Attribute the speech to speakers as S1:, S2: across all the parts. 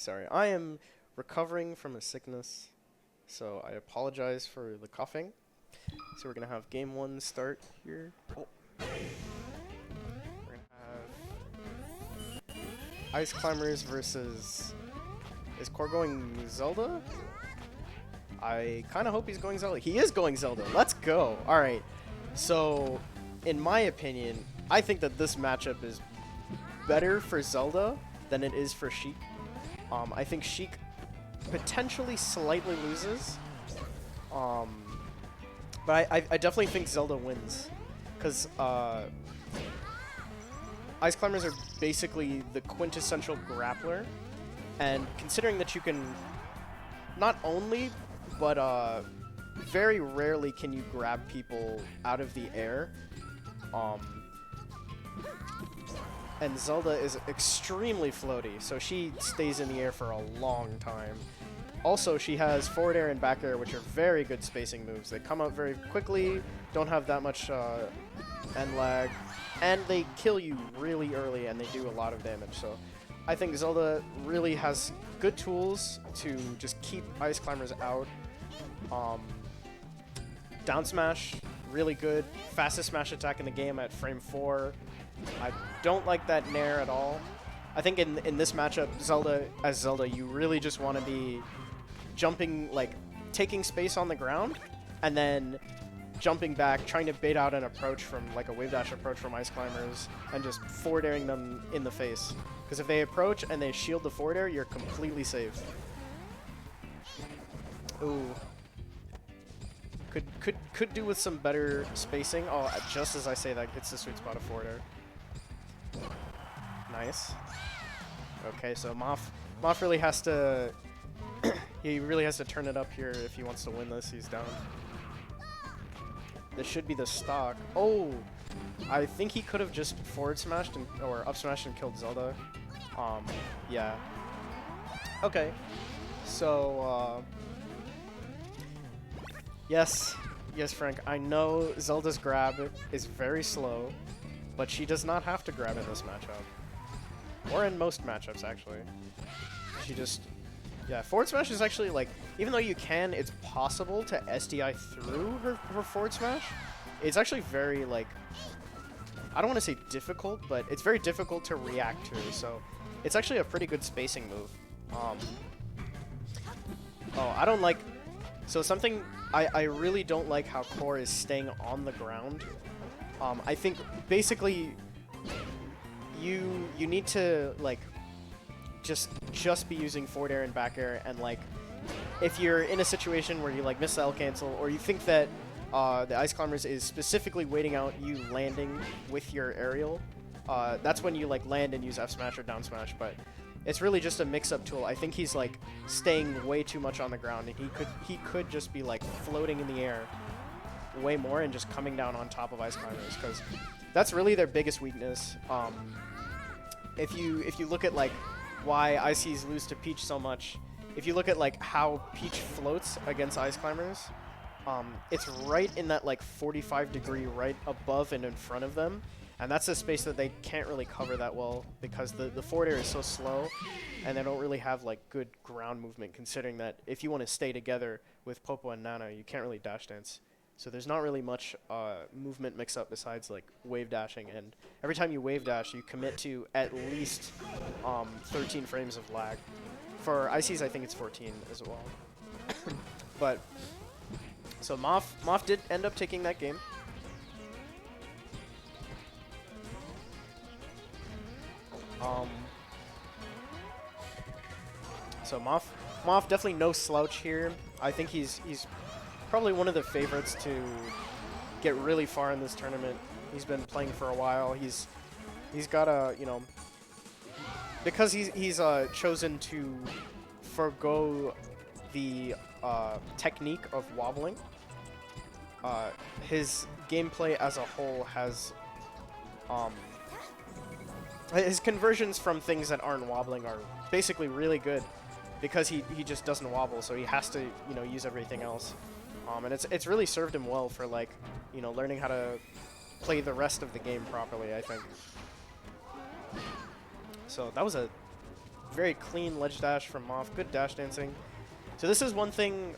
S1: Sorry, I am recovering from a sickness, so I apologize for the coughing. So we're gonna have game one start here. Oh. We're gonna have Ice Climbers versus... Is Core going Zelda? I kind of hope he's going Zelda. He is going Zelda. Let's go. All right. So, in my opinion, I think that this matchup is better for Zelda than it is for Sheik. I think Sheik potentially slightly loses. But I definitely think Zelda wins. Because Ice Climbers are basically the quintessential grappler. And considering that you can not only, but very rarely can you grab people out of the air. And Zelda is extremely floaty, so she stays in the air for a long time. Also, she has forward air and back air, which are very good spacing moves. They come out very quickly, don't have that much end lag, and they kill you really early, and they do a lot of damage. So I think Zelda really has good tools to just keep Ice Climbers out. Down smash, really good. Fastest smash attack in the game at frame 4. I don't like that nair at all. I think in this matchup, Zelda, you really just want to be jumping, like, taking space on the ground, and then jumping back, trying to bait out an approach from, like, a wave dash approach from Ice Climbers, and just forward airing them in the face. Because if they approach and they shield the forward air, you're completely safe. Ooh. Could do with some better spacing. Oh, just as I say that, it's the sweet spot of forward air. Nice. Okay, so MoF really has to he really has to turn it up here if he wants to win this. He's down. This should be the stock. Oh, I think he could have just forward smashed or up smashed and killed Zelda. Yeah. Okay. So yes, Frank. I know Zelda's grab is very slow, but she does not have to grab in this matchup. Or in most matchups, actually. She just... Yeah, forward smash is actually, like... Even though you can, it's possible to SDI through her forward smash. It's actually very, like... I don't want to say difficult, but it's very difficult to react to, so... It's actually a pretty good spacing move. Oh, I don't like... So something... I really don't like how Core is staying on the ground. I think, basically... You need to, like, just be using forward air and back air, and, like, if you're in a situation where you, like, miss the L cancel, or you think that the Ice Climbers is specifically waiting out you landing with your aerial, that's when you, like, land and use F smash or down smash, but it's really just a mix-up tool. I think he's, like, staying way too much on the ground, and he could just be, like, floating in the air way more and just coming down on top of Ice Climbers, because that's really their biggest weakness. If you look at, like, why ICs lose to Peach so much, if you look at, like, how Peach floats against Ice Climbers, it's right in that, like, 45-degree right above and in front of them, and that's a space that they can't really cover that well because the forward air is so slow, and they don't really have, like, good ground movement, considering that if you want to stay together with Popo and Nana, you can't really dash dance. So there's not really much movement mix-up besides, like, wave dashing, and every time you wave dash, you commit to at least 13 frames of lag. For ICs, I think it's 14 as well. But, so MoF did end up taking that game. So MoF definitely no slouch here. I think he's probably one of the favorites to get really far in this tournament. He's been playing for a while. He's got a, you know, because he's chosen to forgo the technique of wobbling. His gameplay as a whole has his conversions from things that aren't wobbling are basically really good because he just doesn't wobble, so he has to, you know, use everything else. And it's really served him well for, like, you know, learning how to play the rest of the game properly, I think. So that was a very clean ledge dash from MoF. Good dash dancing. So this is one thing,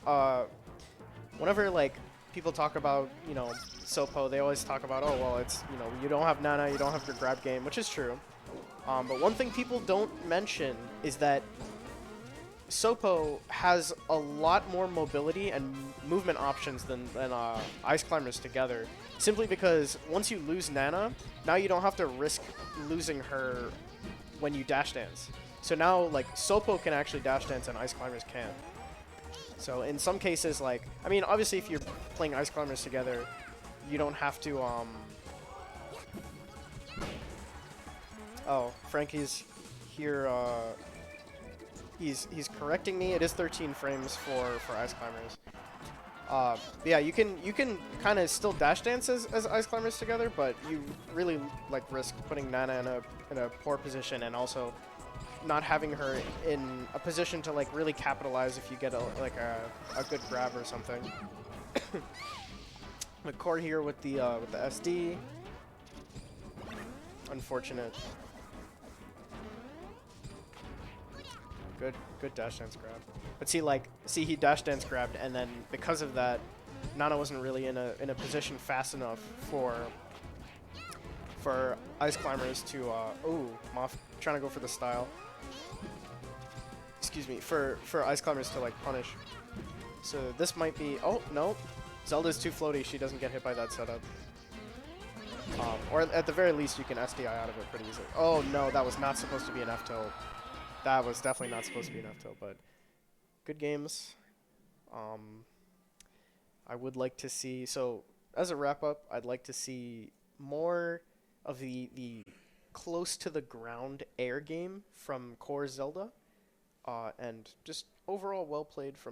S1: whenever like people talk about, you know, Sopo, they always talk about, oh, well, it's, you know, you don't have Nana, you don't have your grab game, which is true. But one thing people don't mention is that Sopo has a lot more mobility and movement options than Ice Climbers together, simply because once you lose Nana, now you don't have to risk losing her when you dash dance. So now, like, Sopo can actually dash dance and Ice Climbers can't. So in some cases, like, I mean, obviously if you're playing Ice Climbers together, you don't have to, Oh, Frankie's here, he's correcting me. It is 13 frames for Ice Climbers. Yeah, you can kind of still dash dance as Ice Climbers together, but you really like risk putting Nana in a poor position and also not having her in a position to like really capitalize if you get a good grab or something. McCord here with the SD. Unfortunate. Good dash dance grab. But see he dash dance grabbed, and then because of that, Nana wasn't really in a position fast enough for Ice Climbers to ooh, MoF trying to go for the style. Excuse me, for Ice Climbers to like punish. So this might be, oh no, Zelda's too floaty, she doesn't get hit by that setup. Or at the very least you can SDI out of it pretty easily. Oh no, that was not supposed to be an F tilt. That was definitely not supposed to be an F tilt, but good games. I would like to see, so as a wrap up, I'd like to see more of the close to the ground air game from core Zelda, and just overall well played from